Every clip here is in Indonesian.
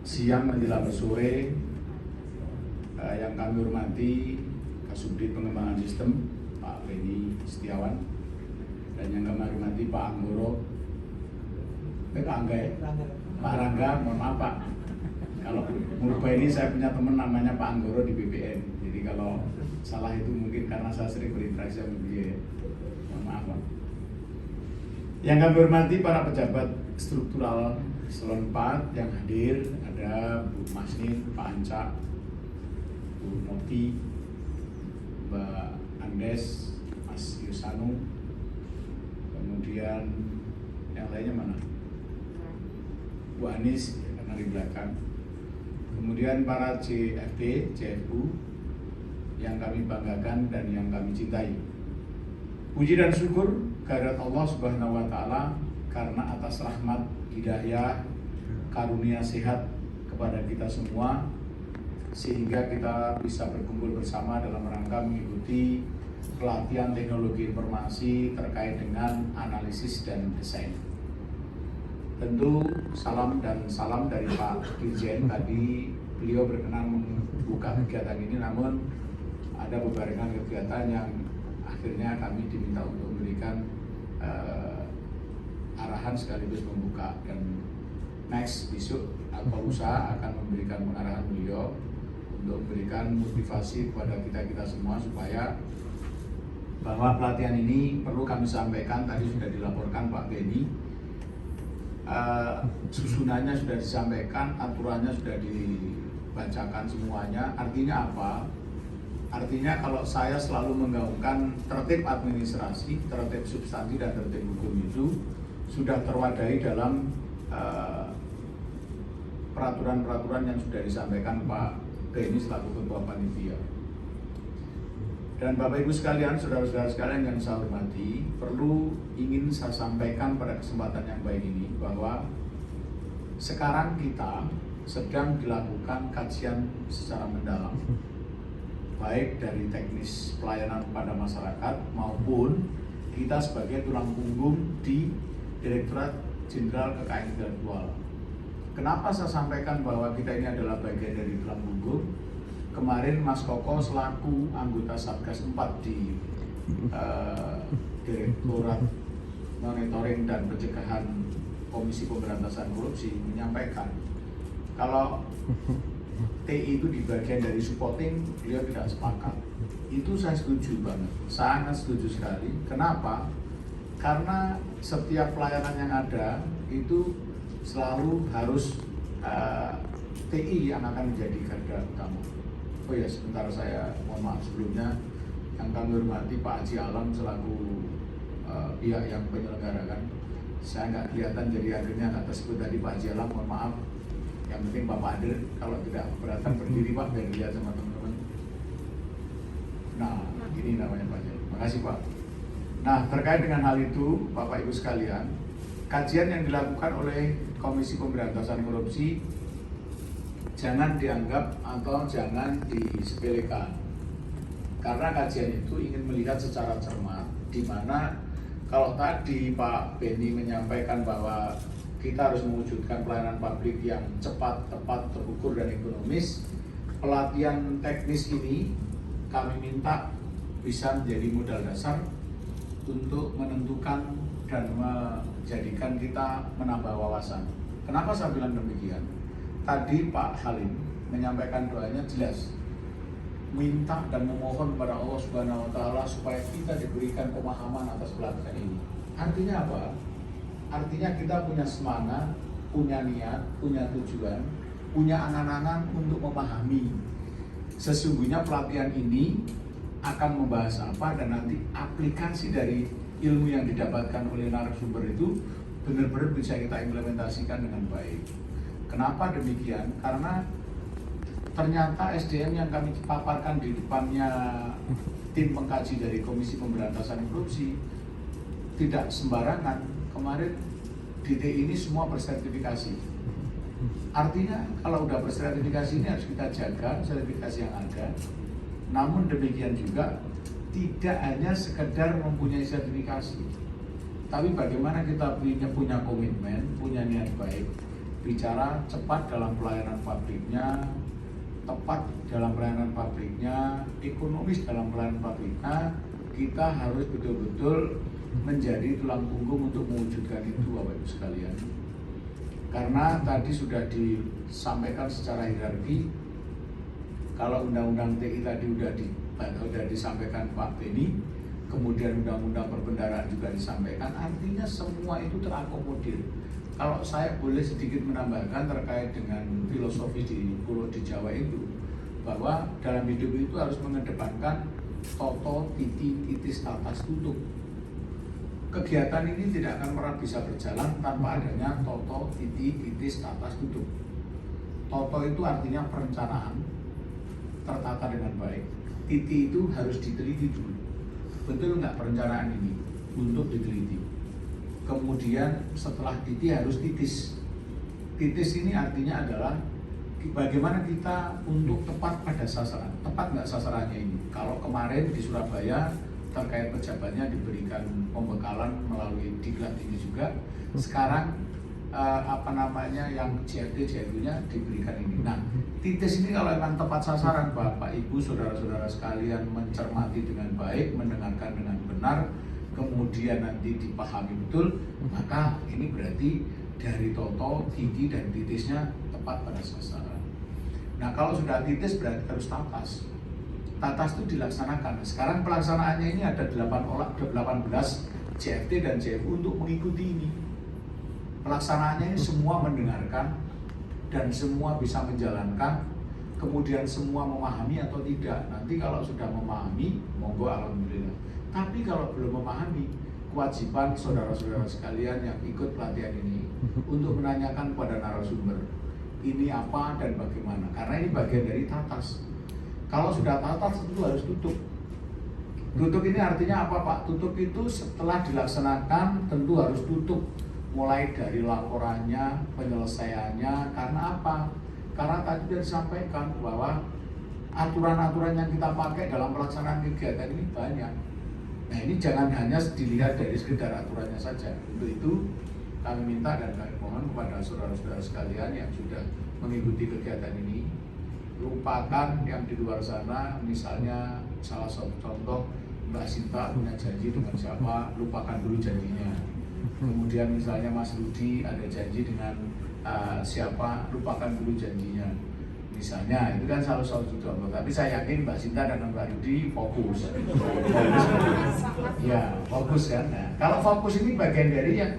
siang menjelang sore, yang kami hormati Kasubdit Pengembangan Sistem Pak Beni Setiawan, dan yang kami hormati Pak Anggoro, Pak Angga ya? Pak Rangga, mohon maaf Pak. Kalau Murba ini saya punya teman namanya Pak Anggoro di BPN, jadi kalau salah itu mungkin karena saya sering berinteraksi sama dia ya. Mohon maaf Pak. Yang kami hormati para pejabat struktural Eselon 4 yang hadir, ada Bu Masnin, Pak Anca, Bu Noti, Mbak Andes, Mas Yusanu, kemudian yang lainnya mana? Bu Anis karena di belakang. Kemudian para CFD, CFU yang kami banggakan dan yang kami cintai. Puji dan syukur kehadirat Allah Subhanahu wa taala karena atas rahmat, hidayah, karunia sehat kepada kita semua, sehingga kita bisa berkumpul bersama dalam rangka mengikuti pelatihan teknologi informasi terkait dengan analisis dan desain. Tentu salam dari Pak Dirjen, tadi beliau berkenan membuka kegiatan ini, namun ada beberapa kegiatan yang akhirnya kami diminta untuk memberikan arahan sekaligus membuka, dan next besok atau lusa akan memberikan pengarahan beliau untuk memberikan motivasi kepada kita semua supaya bahwa pelatihan ini perlu kami sampaikan. Tadi sudah dilaporkan Pak Beni, susunannya sudah disampaikan, aturannya sudah dibacakan semuanya. Artinya apa? Artinya kalau saya selalu menggaungkan tertib administrasi, tertib substansi, dan tertib hukum itu sudah terwadai dalam peraturan-peraturan yang sudah disampaikan Pak Beni selaku Ketua Panitia. Dan Bapak Ibu sekalian, saudara-saudara sekalian yang saya hormati, ingin saya sampaikan pada kesempatan yang baik ini bahwa sekarang kita sedang dilakukan kajian secara mendalam, baik dari teknis pelayanan pada masyarakat maupun kita sebagai tulang punggung di Direktorat Jenderal Kekayaan Intelektual. Kenapa saya sampaikan bahwa kita ini adalah bagian dari tulang punggung? Kemarin Mas Koko selaku anggota Satgas 4 di Direktorat Monitoring dan Pencegahan Komisi Pemberantasan Korupsi menyampaikan kalau TI itu di bagian dari supporting, beliau tidak sepakat. Itu saya setuju banget, sangat setuju sekali. Kenapa? Karena setiap pelayanan yang ada itu selalu harus TI yang akan menjadi garda utama. Oh ya, sebentar, saya mohon maaf sebelumnya, yang kami hormati Pak Haji Alam selaku pihak yang menyelenggarakan. Saya nggak kelihatan, jadi akhirnya kata sebut tadi Pak Haji Alam, mohon maaf. Yang penting Bapak hadir, kalau tidak keberatan berdiri Pak, biar dilihat sama teman-teman. Nah, ini namanya Pak Haji. Makasih Pak. Nah, terkait dengan hal itu, Bapak Ibu sekalian, kajian yang dilakukan oleh Komisi Pemberantasan Korupsi jangan dianggap atau jangan disepelekan, karena kajian itu ingin melihat secara cermat, di mana kalau tadi Pak Beni menyampaikan bahwa kita harus mewujudkan pelayanan publik yang cepat, tepat, terukur, dan ekonomis. Pelatihan teknis ini kami minta bisa menjadi modal dasar untuk menentukan dan menjadikan kita menambah wawasan. Kenapa saya bilang demikian? Tadi Pak Halim menyampaikan doanya jelas, minta dan memohon kepada Allah Subhanahu wa taala supaya kita diberikan pemahaman atas pelatihan ini. Artinya apa? Artinya kita punya semangat, punya niat, punya tujuan, punya angan-angan untuk memahami sesungguhnya pelatihan ini akan membahas apa, dan nanti aplikasi dari ilmu yang didapatkan oleh narasumber itu benar-benar bisa kita implementasikan dengan baik. Kenapa demikian? Karena ternyata SDM yang kami paparkan di depannya tim pengkaji dari Komisi Pemberantasan Korupsi tidak sembarangan. Kemarin DT ini semua bersertifikasi. Artinya kalau udah bersertifikasi ini harus kita jaga sertifikasi yang ada. Namun demikian juga tidak hanya sekedar mempunyai sertifikasi, tapi bagaimana kita punya komitmen, punya niat baik, bicara cepat dalam pelayanan publiknya, tepat dalam pelayanan publiknya, ekonomis dalam pelayanan publiknya, kita harus betul-betul menjadi tulang punggung untuk mewujudkan itu, Bapak Ibu sekalian. Karena tadi sudah disampaikan secara hierarki, kalau undang-undang TI tadi sudah disampaikan Pak Beni, kemudian undang-undang perbendaharaan juga disampaikan, artinya semua itu terakomodir. Kalau saya boleh sedikit menambahkan terkait dengan filosofi di Pulau di Jawa itu, bahwa dalam hidup itu harus mengedepankan toto, titi, titis, tatas, tutup. Kegiatan ini tidak akan pernah bisa berjalan tanpa adanya toto, titi, titis, tatas, tutup. Toto itu artinya perencanaan, tertata dengan baik. Titi itu harus diteliti dulu. Betul nggak perencanaan ini untuk diteliti? Kemudian setelah titi harus titis. Titis ini artinya adalah bagaimana kita untuk tepat pada sasaran. Tepat nggak sasarannya ini? Kalau kemarin di Surabaya terkait pejabatnya diberikan pembekalan melalui diklat ini juga. Sekarang yang JFD-nya diberikan ini. Nah, titis ini kalau memang tepat sasaran, Bapak Ibu, saudara-saudara sekalian mencermati dengan baik, mendengarkan dengan benar, kemudian nanti dipahami betul, maka ini berarti dari toto, titi, dan titisnya tepat pada sasaran. Nah, kalau sudah titis berarti harus tatas. Tatas itu dilaksanakan. Sekarang pelaksanaannya ini ada 18 JFT dan JFU untuk mengikuti ini. Pelaksanaannya ini semua mendengarkan dan semua bisa menjalankan, kemudian semua memahami atau tidak. Nanti kalau sudah memahami, monggo alhamdulillah. Tapi kalau belum memahami, kewajiban saudara-saudara sekalian yang ikut pelatihan ini untuk menanyakan kepada narasumber ini apa dan bagaimana, karena ini bagian dari tatas. Kalau sudah tatas tentu harus tutup. Tutup ini artinya apa, Pak? Tutup itu setelah dilaksanakan tentu harus tutup, mulai dari laporannya, penyelesaiannya. Karena apa? Karena tadi sudah disampaikan bahwa aturan-aturan yang kita pakai dalam pelaksanaan kegiatan ini banyak. Nah, ini jangan hanya dilihat dari sekedar aturannya saja. Untuk itu kami minta dan kami mohon kepada saudara-saudara sekalian yang sudah mengikuti kegiatan ini, lupakan yang di luar sana. Misalnya salah satu contoh, Mbak Sinta punya janji dengan siapa, lupakan dulu janjinya. Kemudian misalnya Mas Rudi ada janji dengan siapa, lupakan dulu janjinya. Misalnya, itu kan salah satu contoh. Tapi saya yakin Mbak Sinta dan Mbak Rudi fokus. Ya, fokus kan. Nah, kalau fokus ini bagian dari yang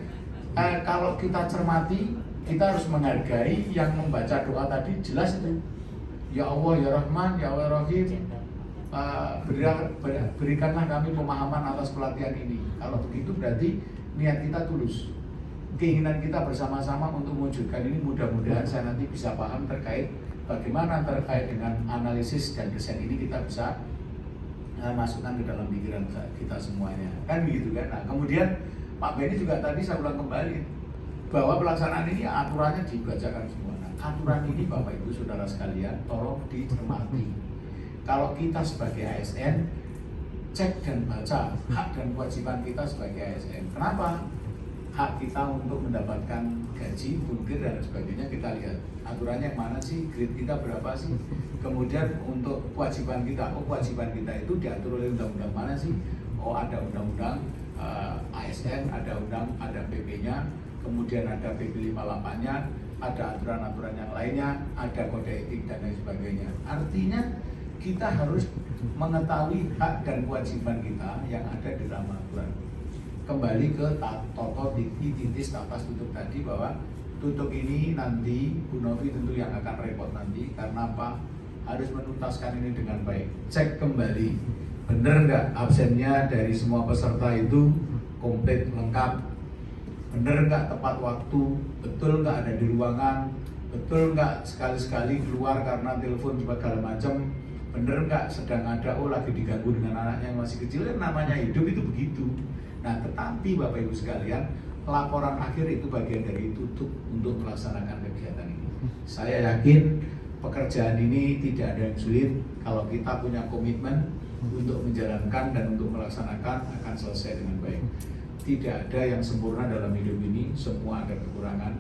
kalau kita cermati, kita harus menghargai yang membaca doa tadi jelas itu. Ya Allah, ya Rahman, ya Allah Rahim, berikanlah kami pemahaman atas pelatihan ini. Kalau begitu berarti niat kita tulus. Keinginan kita bersama-sama untuk mewujudkan ini, mudah-mudahan saya nanti bisa paham terkait bagaimana terkait dengan analisis dan desain ini kita bisa masukkan ke dalam pikiran kita semuanya. Kan begitu kan? Nah, kemudian Pak Beni juga tadi saya ulang kembali bahwa pelaksanaan ini aturannya dibacakan semua. Nah, aturan ini Bapak Ibu Saudara sekalian tolong dicermati. Kalau kita sebagai ASN cek dan baca hak dan kewajiban kita sebagai ASN. Kenapa? Hak kita untuk mendapatkan gaji, tungkir dan sebagainya kita lihat aturannya mana sih, grade kita berapa sih. Kemudian untuk kewajiban kita, kewajiban kita itu diatur oleh undang-undang mana sih? Oh, ada undang-undang ASN, ada PP-nya, kemudian ada PP 58-nya, ada aturan-aturan yang lainnya, ada kode etik dan lain sebagainya. Artinya kita harus mengetahui hak dan kewajiban kita yang ada di dalam aturan. Kembali ke toto, titis, tatas, tutup tadi, bahwa tutup ini nanti Bu Novi tentu yang akan repot nanti. Karena apa? Harus menuntaskan ini dengan baik. Cek kembali, bener nggak absennya dari semua peserta itu komplit, lengkap. Bener nggak tepat waktu, betul nggak ada di ruangan, betul nggak sekali-sekali keluar karena telepon segala macam, bener nggak sedang ada, oh lagi diganggu dengan anaknya yang masih kecil. Namanya hidup itu begitu. Nah, tetapi Bapak Ibu sekalian, laporan akhir itu bagian dari tutup untuk melaksanakan kegiatan ini. Saya yakin pekerjaan ini tidak ada yang sulit. Kalau kita punya komitmen untuk menjalankan dan untuk melaksanakan, akan selesai dengan baik. Tidak ada yang sempurna dalam hidup ini, semua ada kekurangan.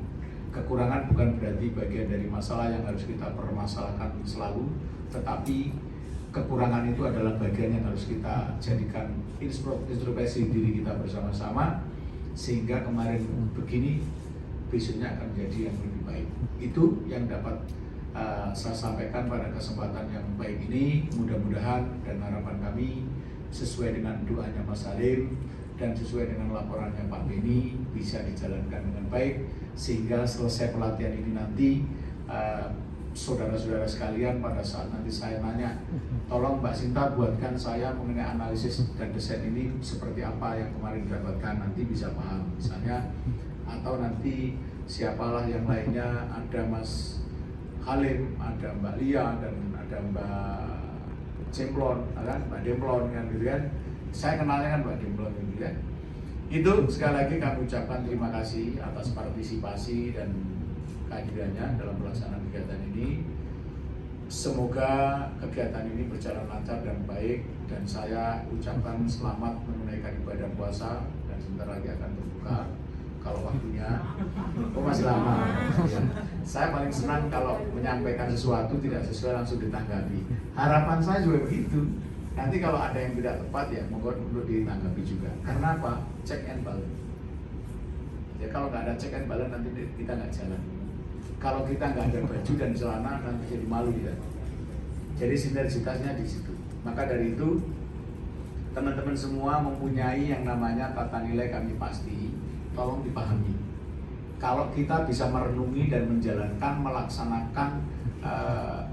Kekurangan bukan berarti bagian dari masalah yang harus kita permasalahkan selalu, tetapi kekurangan itu adalah bagian yang harus kita jadikan introspeksi diri kita bersama-sama, sehingga kemarin begini, besoknya akan menjadi yang lebih baik. Itu yang dapat saya sampaikan pada kesempatan yang baik ini. Mudah-mudahan dan harapan kami sesuai dengan doanya Mas Salim dan sesuai dengan laporannya Pak Beni bisa dijalankan dengan baik, sehingga selesai pelatihan ini nanti saudara-saudara sekalian pada saat nanti saya nanya, tolong Mbak Sinta buatkan saya mengenai analisis dan desain ini seperti apa yang kemarin didapatkan, nanti bisa paham misalnya. Atau nanti siapalah yang lainnya, ada Mas Halim, ada Mbak Lia, dan ada Mbak Cemplon, kan Mbak Demplon kan gitu kan. Saya kenalnya kan Mbak Demplon gitu kan. Itu sekali lagi kami ucapkan terima kasih atas partisipasi dan kehadirannya dalam pelaksanaan kegiatan ini. Semoga kegiatan ini berjalan lancar dan baik, dan saya ucapkan selamat menunaikan ibadah puasa dan sebentar lagi akan berbuka kalau waktunya. Oh masih lama ya. Saya paling senang kalau menyampaikan sesuatu tidak sesuai langsung ditanggapi. Harapan saya juga begitu. Nanti kalau ada yang tidak tepat ya mohon untuk ditanggapi juga. Karena apa? Check and balance. Ya kalau nggak ada check and balance nanti kita nggak jalan. Kalau kita nggak ada baju dan celana nanti jadi malu ya. Jadi sinergitasnya di situ. Maka dari itu teman-teman semua mempunyai yang namanya tata nilai kami pasti. Tolong dipahami. Kalau kita bisa merenungi dan menjalankan, melaksanakan,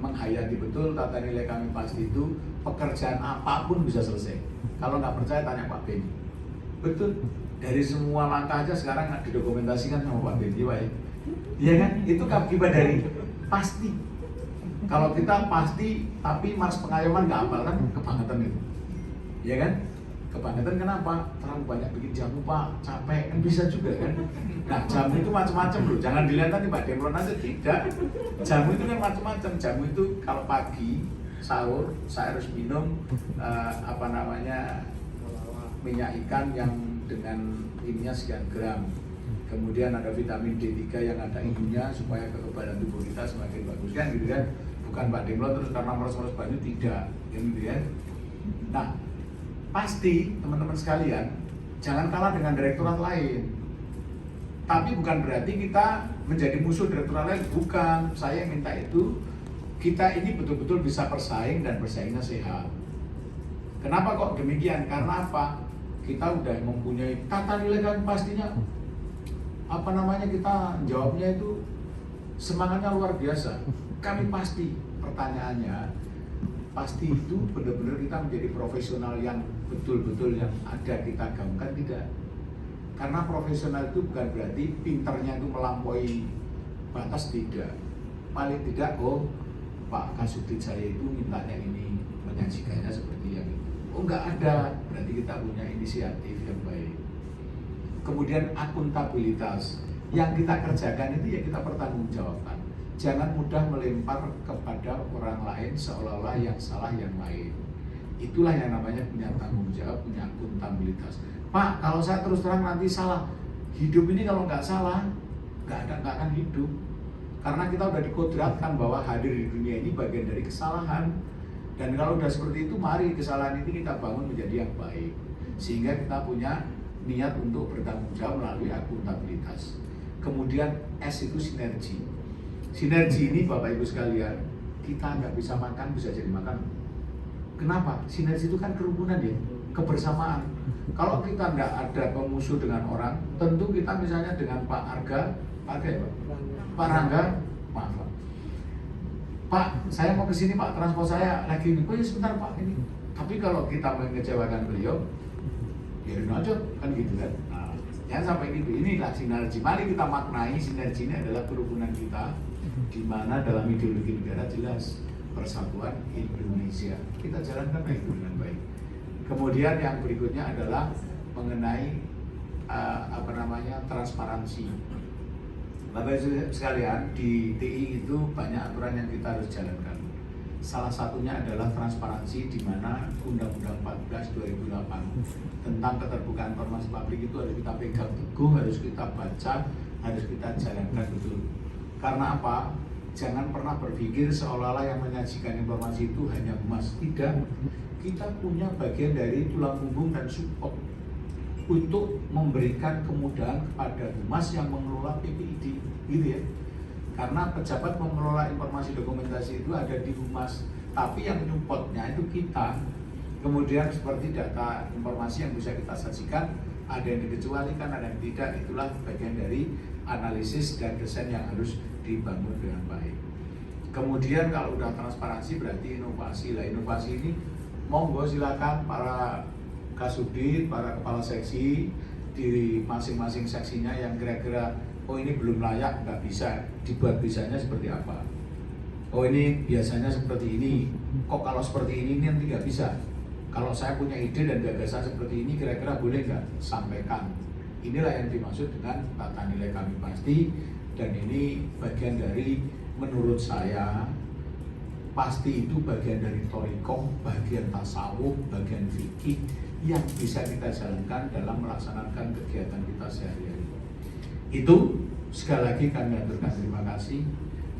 menghayati betul tata nilai kami pasti itu, pekerjaan apapun bisa selesai. Kalau nggak percaya tanya Pak Beni. Betul. Dari semua langkah aja sekarang nggak didokumentasikan sama Pak Beni, Pak. Iya kan? Itu akibat dari pasti. Kalau kita pasti, tapi Mars Pengayoman nggak hafal kan, kebangetan itu. Iya kan? Kebangetan kenapa? Terlalu banyak bikin jamu Pak, capek, kan bisa juga kan. Nah jamu itu macam-macam loh, jangan dilihat tadi Mbak Demplon aja, tidak. Jamu itu kan macam-macam. Jamu itu kalau pagi sahur saya harus minum minyak ikan yang dengan ininya sekian gram. Kemudian ada vitamin D3 yang ada ininya supaya kekebalan tubuh kita semakin bagus kan gitu kan. Bukan Mbak Demplon terus karena meres-meres banyu, tidak gitu kan. Nah pasti teman-teman sekalian jangan kalah dengan direktorat lain. Tapi bukan berarti kita menjadi musuh direktorat lain, bukan. Saya minta itu kita ini betul-betul bisa bersaing dan bersaingnya sehat. Kenapa kok demikian? Karena apa? Kita udah mempunyai tata nilai kan pastinya kita jawabnya itu semangatnya luar biasa. Kami pasti, pertanyaannya pasti itu benar-benar kita menjadi profesional yang betul-betul yang ada kita gaungkan, tidak. Karena profesional itu bukan berarti pinternya itu melampaui batas, tidak. Paling tidak, Pak Kasubdit saya itu mintanya ini, menyajikannya seperti yang itu. Enggak ada, berarti kita punya inisiatif yang baik. Kemudian akuntabilitas, yang kita kerjakan itu ya kita pertanggungjawabkan. Jangan mudah melempar kepada orang lain seolah-olah yang salah yang lain. Itulah yang namanya punya tanggung jawab, punya akuntabilitas. Pak, kalau saya terus terang nanti salah. Hidup ini kalau nggak salah, nggak akan hidup. Karena kita udah dikodratkan bahwa hadir di dunia ini bagian dari kesalahan. Dan kalau udah seperti itu, mari kesalahan ini kita bangun menjadi yang baik. Sehingga kita punya niat untuk bertanggung jawab melalui akuntabilitas. Kemudian S itu sinergi. Sinergi ini Bapak Ibu sekalian, kita nggak bisa makan, bisa jadi makan. Kenapa? Sinergi itu kan kerukunan ya, kebersamaan. Kalau kita nggak ada pemusuh dengan orang, tentu kita misalnya dengan Pak Arga, Pak Rangga, maaf Pak, saya mau ke sini Pak, transport saya lagi ini. Oh ya sebentar Pak ini. Tapi kalau kita mengecewakan beliau, biarin aja kan gitu kan. Nah, jangan sampai gitu. Inilah sinergi. Mari kita maknai sinergi ini adalah kerukunan kita, di mana dalam ideologi negara jelas persatuan Indonesia. Kita jalankan itu dengan baik. Kemudian yang berikutnya adalah mengenai transparansi. Bapak Ibu sekalian, di TI itu banyak aturan yang kita harus jalankan. Salah satunya adalah transparansi, di mana Undang-Undang 14 2008 tentang keterbukaan informasi publik itu harus kita pegang teguh, harus kita baca, harus kita jalankan betul. Karena apa? Jangan pernah berpikir seolah-olah yang menyajikan informasi itu hanya humas. Tidak, kita punya bagian dari tulang punggung dan support untuk memberikan kemudahan kepada humas yang mengelola PPID, gitu ya. Karena pejabat mengelola informasi dokumentasi itu ada di humas, tapi yang menyupportnya itu kita. Kemudian seperti data informasi yang bisa kita sajikan, ada yang dikecualikan, ada yang tidak. Itulah bagian dari analisis dan desain yang harus dibangun dengan baik. Kemudian kalau udah transparansi berarti inovasi. Lah inovasi ini monggo silakan para kasubdit, para kepala seksi di masing-masing seksinya yang kira-kira oh ini belum layak, nggak bisa, dibuat bisanya seperti apa. Oh ini biasanya seperti ini, kok kalau seperti ini nanti nggak bisa. Kalau saya punya ide dan gagasan seperti ini kira-kira boleh nggak? Sampaikan. Inilah yang dimaksud dengan tata nilai kami pasti, dan ini bagian dari menurut saya pasti itu bagian dari thorikoh, bagian tasawuf, bagian fikih yang bisa kita jalankan dalam melaksanakan kegiatan kita sehari-hari. Itu sekali lagi kami aturkan terima kasih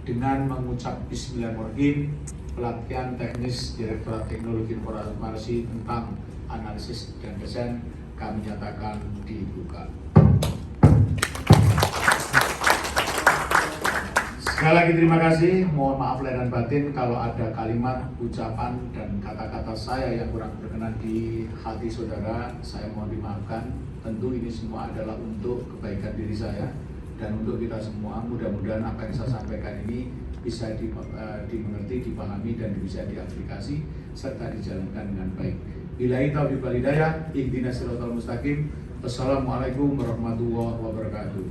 dengan mengucap Bismillahirrahmanirrahim. Pelatihan teknis Direktorat Teknologi Informasi tentang analisis dan desain kami nyatakan dibuka. Sekali lagi terima kasih, mohon maaf lahir dan batin kalau ada kalimat, ucapan, dan kata-kata saya yang kurang berkenan di hati saudara, saya mohon dimaafkan. Tentu ini semua adalah untuk kebaikan diri saya dan untuk kita semua. Mudah-mudahan apa yang saya sampaikan ini bisa dimengerti, dipahami, dan bisa diaplikasi serta dijalankan dengan baik. Billahi taufiq wal hidayah, ihdinas siratal mustaqim. Wassalamualaikum warahmatullahi wabarakatuh.